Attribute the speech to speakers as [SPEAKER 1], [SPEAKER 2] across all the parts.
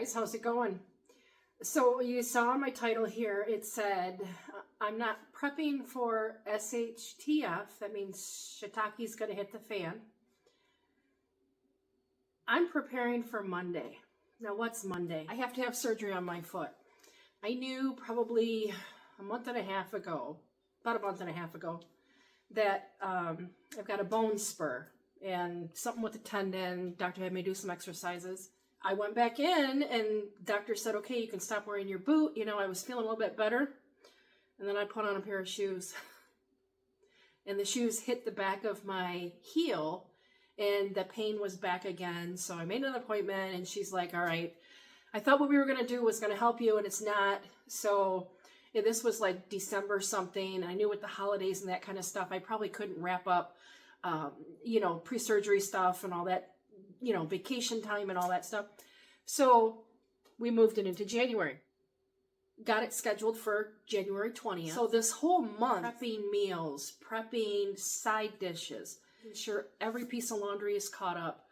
[SPEAKER 1] guys, how's it going? So you saw my title here, it said, I'm not prepping for SHTF, that means shiitake's gonna hit the fan. I'm preparing for Monday. Now what's Monday? I have to have surgery on my foot. I knew probably about a month and a half ago, that I've got a bone spur and something with the tendon. Doctor had me do some exercises. I went back in and doctor said, okay, you can stop wearing your boot. You know, I was feeling a little bit better. And then I put on a pair of shoes. And the shoes hit the back of my heel and the pain was back again. So I made an appointment and she's like, all right, I thought what we were going to do was going to help you and it's not. So yeah, this was like December something. I knew with the holidays and that kind of stuff, I probably couldn't wrap up, you know, pre-surgery stuff and all that, you know, vacation time and all that stuff. So we moved it into January. Got it scheduled for January 20th. So this whole month, prepping meals, prepping side dishes, ensure every piece of laundry is caught up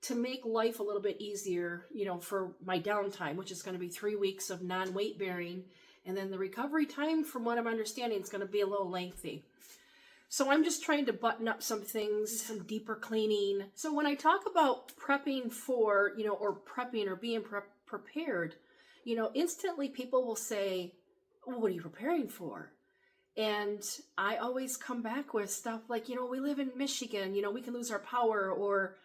[SPEAKER 1] to make life a little bit easier, you know, for my downtime, which is going to be 3 weeks of non-weight bearing. And then the recovery time, from what I'm understanding, is going to be a little lengthy. So I'm just trying to button up some things, some deeper cleaning. So when I talk about prepping for, you know, or prepping or being prepared, you know, instantly people will say, well, what are you preparing for? And I always come back with stuff like, you know, we live in Michigan, you know, we can lose our power, or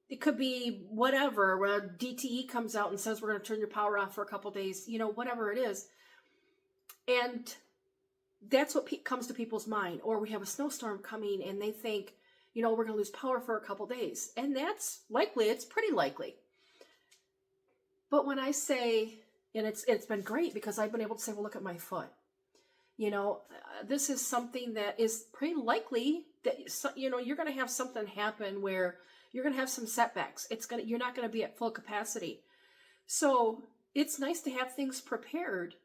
[SPEAKER 1] it could be whatever, where DTE comes out and says we're going to turn your power off for a couple days, you know, whatever it is. And that's what comes to people's mind. Or we have a snowstorm coming and they think, you know, we're going to lose power for a couple days. And that's likely, it's pretty likely. But when I say, and it's been great because I've been able to say, well, look at my foot. You know, this is something that is pretty likely that, you know, you're going to have something happen where you're going to have some setbacks. You're not going to be at full capacity. So it's nice to have things prepared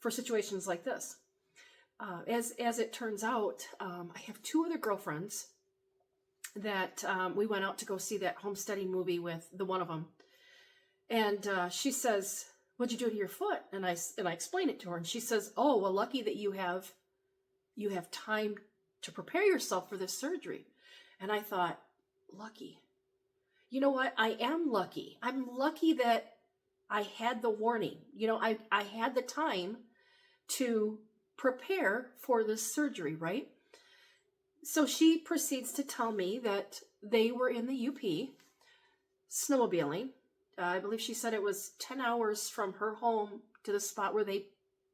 [SPEAKER 1] for situations like this. As it turns out, I have two other girlfriends that we went out to go see that homesteading movie with, the one of them. And she says, what'd you do to your foot? And I explained it to her. And she says, oh, well, lucky that you have time to prepare yourself for this surgery. And I thought, lucky. You know what? I am lucky. I'm lucky that I had the warning. You know, I had the time to prepare for this surgery, right? So she proceeds to tell me that they were in the UP snowmobiling. I believe she said it was 10 hours from her home to the spot where they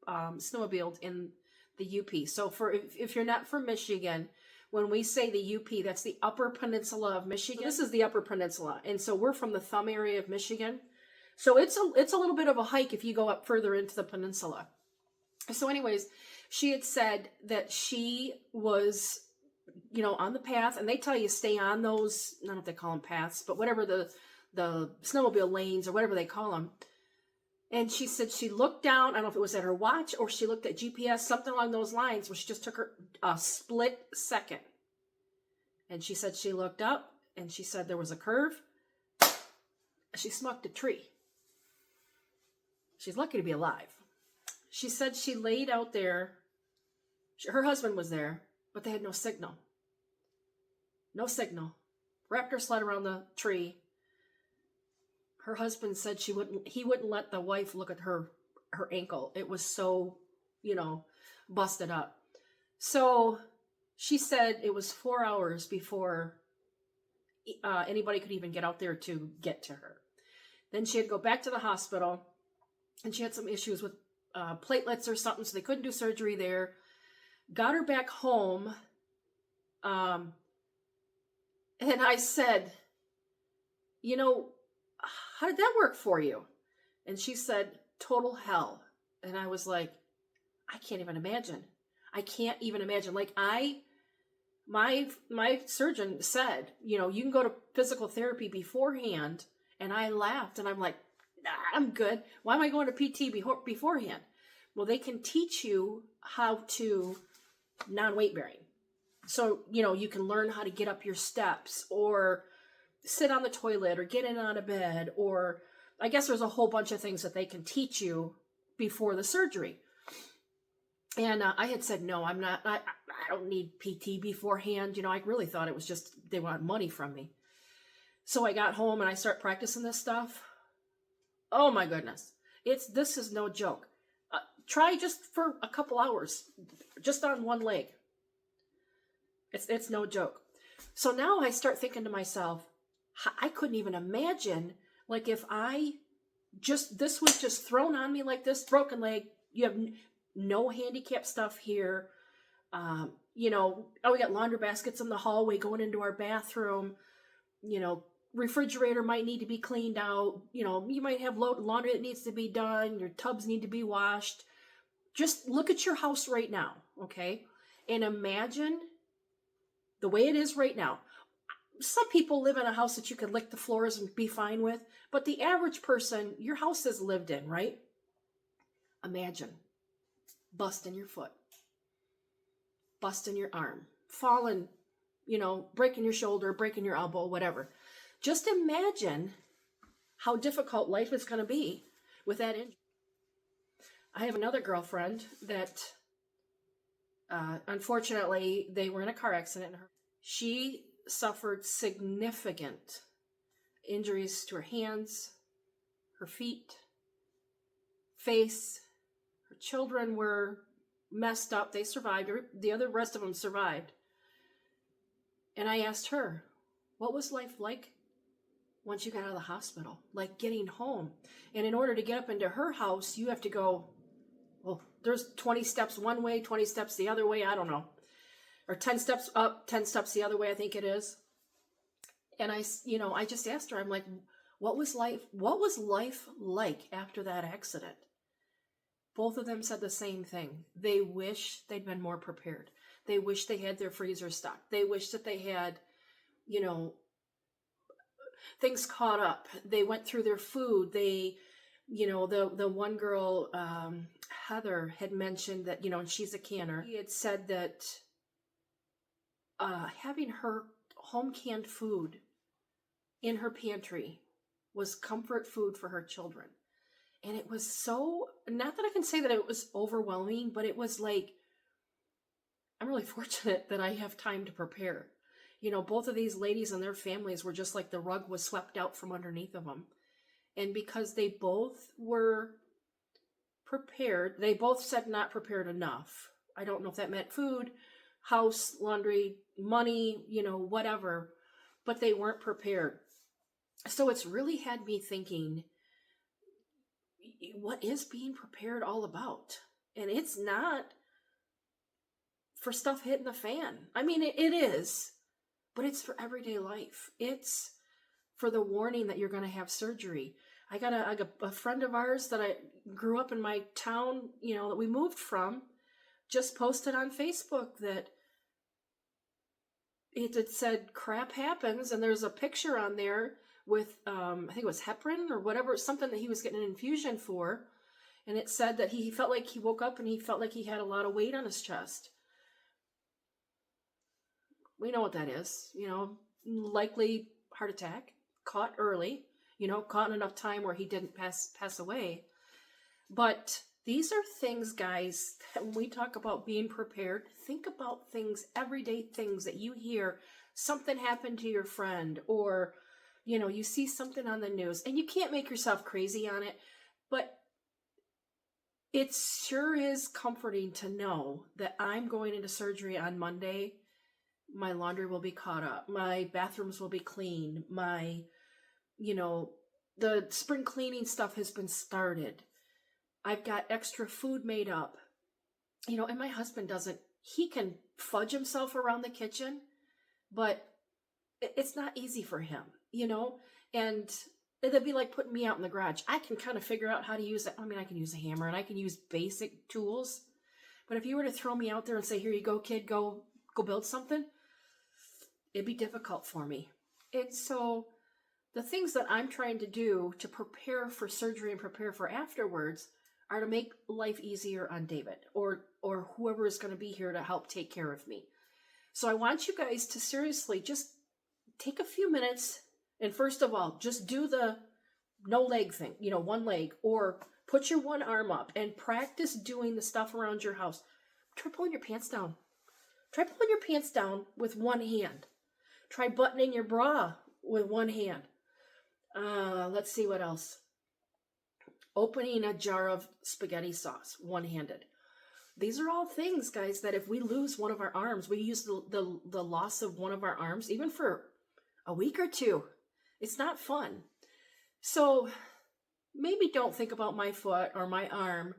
[SPEAKER 1] snowmobiled in the UP. So if you're not from Michigan, when we say the UP, that's the Upper Peninsula of Michigan. So this is the Upper Peninsula. And so we're from the thumb area of Michigan. So it's a little bit of a hike if you go up further into the peninsula. So anyways, she had said that she was, you know, on the path, and they tell you stay on those, I don't know if they call them paths, but whatever the snowmobile lanes or whatever they call them. And she said she looked down, I don't know if it was at her watch or she looked at GPS, something along those lines, where she just took her a split second. And she said she looked up and she said there was a curve. She smucked a tree. She's lucky to be alive. She said she laid out there. Her husband was there, but they had no signal. No signal. Wrapped her sled around the tree. Her husband said he wouldn't let the wife look at her ankle. It was so, you know, busted up. So she said it was 4 hours before anybody could even get out there to get to her. Then she had to go back to the hospital, and she had some issues with platelets or something, so they couldn't do surgery there. Got her back home, and I said, you know, how did that work for you? And she said, total hell. And I was like, I can't even imagine. I can't even imagine. Like my surgeon said, you know, you can go to physical therapy beforehand. And I laughed and I'm like, nah, I'm good. Why am I going to PT beforehand? Well, they can teach you how to non-weight bearing. So, you know, you can learn how to get up your steps or sit on the toilet or get in on a bed or I guess there's a whole bunch of things that they can teach you before the surgery. And I had said, no, I'm not, I don't need PT beforehand. You know, I really thought it was just, they want money from me. So I got home and I start practicing this stuff. Oh my goodness. This is no joke. Try just for a couple hours, just on one leg. It's no joke. So now I start thinking to myself, I couldn't even imagine, like if this was just thrown on me like this, broken leg, you have no handicap stuff here. You know, we got laundry baskets in the hallway going into our bathroom. You know, refrigerator might need to be cleaned out. You know, you might have laundry that needs to be done. Your tubs need to be washed. Just look at your house right now, okay? And imagine the way it is right now. Some people live in a house that you could lick the floors and be fine with, but the average person, your house is lived in, right? Imagine busting your foot, busting your arm, falling, you know, breaking your shoulder, breaking your elbow, whatever. Just imagine how difficult life is going to be with that injury. I have another girlfriend that, unfortunately, they were in a car accident. She suffered significant injuries to her hands, her feet, face. Her children were messed up. They survived. The rest of them survived. And I asked her, what was life like once you got out of the hospital? Like getting home. And in order to get up into her house, you have to go, well, there's 20 steps one way, 20 steps the other way, I don't know. Or 10 steps up, 10 steps the other way, I think it is. And I just asked her, I'm like, what was life like after that accident? Both of them said the same thing. They wish they'd been more prepared. They wish they had their freezer stocked. They wish that they had, you know, things caught up. They went through their food. They, you know, the one girl, Heather, had mentioned that, you know, and she's a canner. She had said that having her home canned food in her pantry was comfort food for her children. And it was so, not that I can say that it was overwhelming, but it was like, I'm really fortunate that I have time to prepare. You know, both of these ladies and their families were just like the rug was swept out from underneath of them. And because they both were prepared, they both said not prepared enough. I don't know if that meant food, house, laundry, money, you know, whatever, but they weren't prepared. So it's really had me thinking, what is being prepared all about? And it's not for stuff hitting the fan. I mean, it is, but it's for everyday life. It's for the warning that you're going to have surgery. I got a friend of ours that I grew up in my town, you know, that we moved from, just posted on Facebook that it had said crap happens, and there's a picture on there with, I think it was heparin or whatever, something that he was getting an infusion for. And it said that he felt like he woke up and he felt like he had a lot of weight on his chest. We know what that is, you know, likely heart attack, caught early, you know, caught in enough time where he didn't pass away. But these are things, guys, that when we talk about being prepared, think about things, everyday things that you hear, something happened to your friend, or, you know, you see something on the news, and you can't make yourself crazy on it, but it sure is comforting to know that I'm going into surgery on Monday. My laundry will be caught up. My bathrooms will be clean. My, you know, the spring cleaning stuff has been started. I've got extra food made up. You know, and my husband doesn't, he can fudge himself around the kitchen, but it's not easy for him, you know, and it'd be like putting me out in the garage. I can kind of figure out how to use it. I mean, I can use a hammer and I can use basic tools, but if you were to throw me out there and say, here you go, kid, go build something, it'd be difficult for me. And so the things that I'm trying to do to prepare for surgery and prepare for afterwards are to make life easier on David or whoever is going to be here to help take care of me. So I want you guys to seriously just take a few minutes and first of all, just do the no leg thing, you know, one leg, or put your one arm up and practice doing the stuff around your house. Try pulling your pants down. Try pulling your pants down with one hand. Try buttoning your bra with one hand. Let's see what else. Opening a jar of spaghetti sauce, one-handed. These are all things, guys, that if we lose one of our arms, we use the loss of one of our arms, even for a week or two. It's not fun. So maybe don't think about my foot or my arm,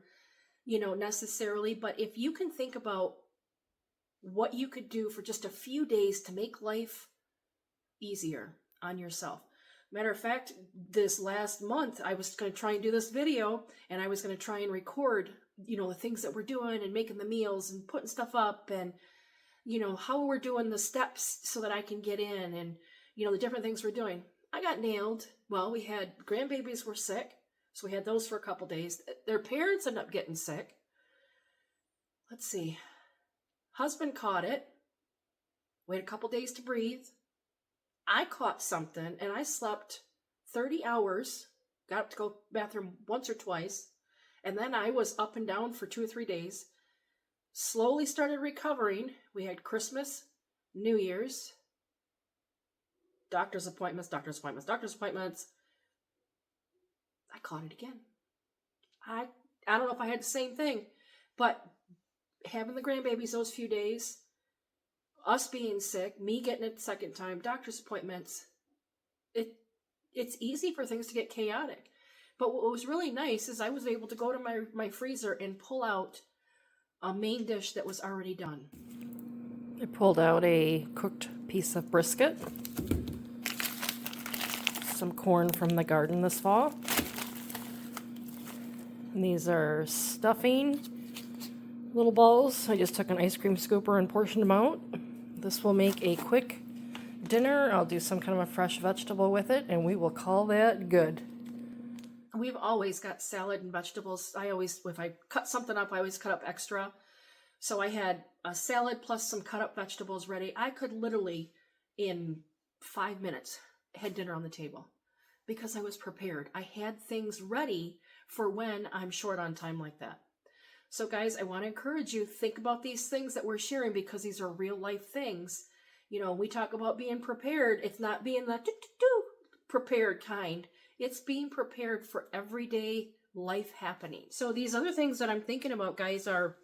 [SPEAKER 1] you know, necessarily, but if you can think about what you could do for just a few days to make life easier on yourself. Matter of fact, this last month, I was going to try and do this video, and I was going to try and record, you know, the things that we're doing and making the meals and putting stuff up and, you know, how we're doing the steps so that I can get in and, you know, the different things we're doing. I got nailed. Well, we had grandbabies were sick, so we had those for a couple days. Their parents ended up getting sick. Let's see. Husband caught it. Wait a couple days to breathe. I caught something, and I slept 30 hours, got up to go to the bathroom once or twice, and then I was up and down for 2 or 3 days. Slowly started recovering. We had Christmas, New Year's, doctor's appointments. I caught it again. I don't know if I had the same thing, but having the grandbabies those few days, us being sick, me getting it the second time, doctor's appointments, it's easy for things to get chaotic. But what was really nice is I was able to go to my freezer and pull out a main dish that was already done. I pulled out a cooked piece of brisket, some corn from the garden this fall. And these are stuffing little balls. I just took an ice cream scooper and portioned them out. This will make a quick dinner. I'll do some kind of a fresh vegetable with it, and we will call that good. We've always got salad and vegetables. If I cut something up, I always cut up extra. So I had a salad plus some cut up vegetables ready. I could literally, in 5 minutes, had dinner on the table because I was prepared. I had things ready for when I'm short on time like that. So guys, I want to encourage you, think about these things that we're sharing because these are real life things. You know, we talk about being prepared. It's not being the prepared kind. It's being prepared for everyday life happening. So these other things that I'm thinking about, guys, are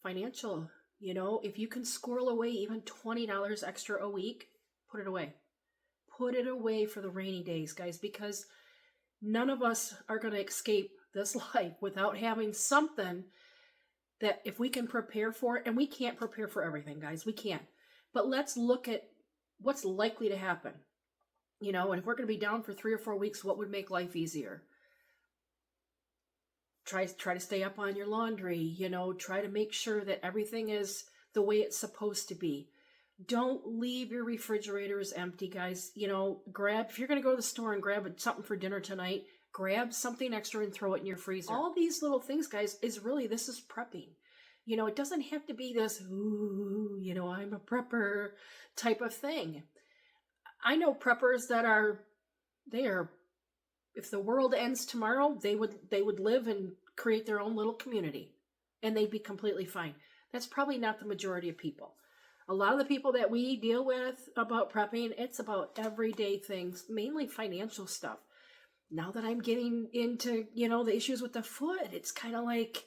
[SPEAKER 1] financial. You know, if you can squirrel away even $20 extra a week, put it away. Put it away for the rainy days, guys, because none of us are going to escape this life without having something that if we can prepare for it, and we can't prepare for everything, guys, we can't. But let's look at what's likely to happen. You know, and if we're going to be down for 3 or 4 weeks, what would make life easier? Try to stay up on your laundry, you know, try to make sure that everything is the way it's supposed to be. Don't leave your refrigerators empty, guys. You know, if you're going to go to the store and grab something for dinner tonight, grab something extra and throw it in your freezer. All these little things, guys, this is prepping. You know, it doesn't have to be this, ooh, you know, I'm a prepper type of thing. I know preppers that if the world ends tomorrow, they would live and create their own little community and they'd be completely fine. That's probably not the majority of people. A lot of the people that we deal with about prepping, it's about everyday things, mainly financial stuff. Now that I'm getting into, you know, the issues with the foot, it's kind of like,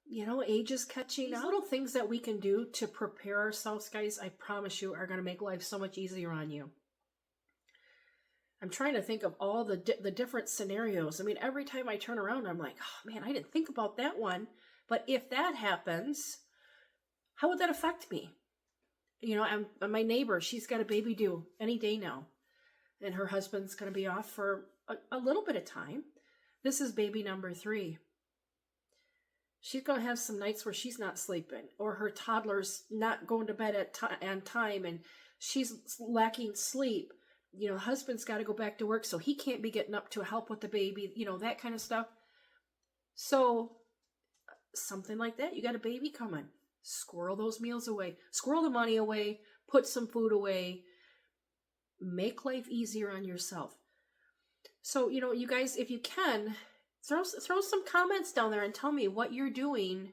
[SPEAKER 1] you know, age is catching up. Little things that we can do to prepare ourselves, guys, I promise you, are going to make life so much easier on you. I'm trying to think of all the different scenarios. I mean, every time I turn around, I'm like, oh man, I didn't think about that one. But if that happens, how would that affect me? You know, my neighbor, she's got a baby due any day now. And her husband's going to be off for a little bit of time. This is baby number 3. She's going to have some nights where she's not sleeping, or her toddler's not going to bed on time, and she's lacking sleep. You know, husband's got to go back to work, so he can't be getting up to help with the baby, you know, that kind of stuff. So something like that, you got a baby coming. Squirrel those meals away. Squirrel the money away. Put some food away. Make life easier on yourself. So, you know, you guys, if you can, throw some comments down there and tell me what you're doing,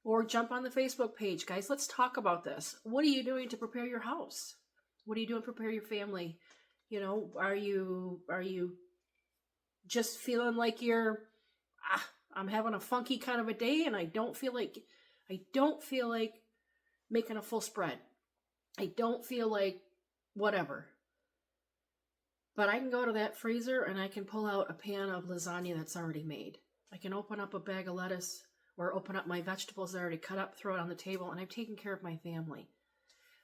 [SPEAKER 1] or jump on the Facebook page. Guys, let's talk about this. What are you doing to prepare your house? What are you doing to prepare your family? You know, are you just feeling like you're, I'm having a funky kind of a day and I don't feel like making a full spread. I don't feel like whatever. But I can go to that freezer and I can pull out a pan of lasagna that's already made. I can open up a bag of lettuce or open up my vegetables that are already cut up, throw it on the table, and I'm taking care of my family.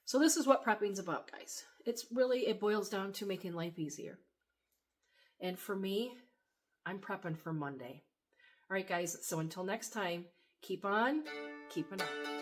[SPEAKER 1] So this is what prepping's about, guys. It boils down to making life easier. And for me, I'm prepping for Monday. All right, guys, so until next time, keep on keeping on.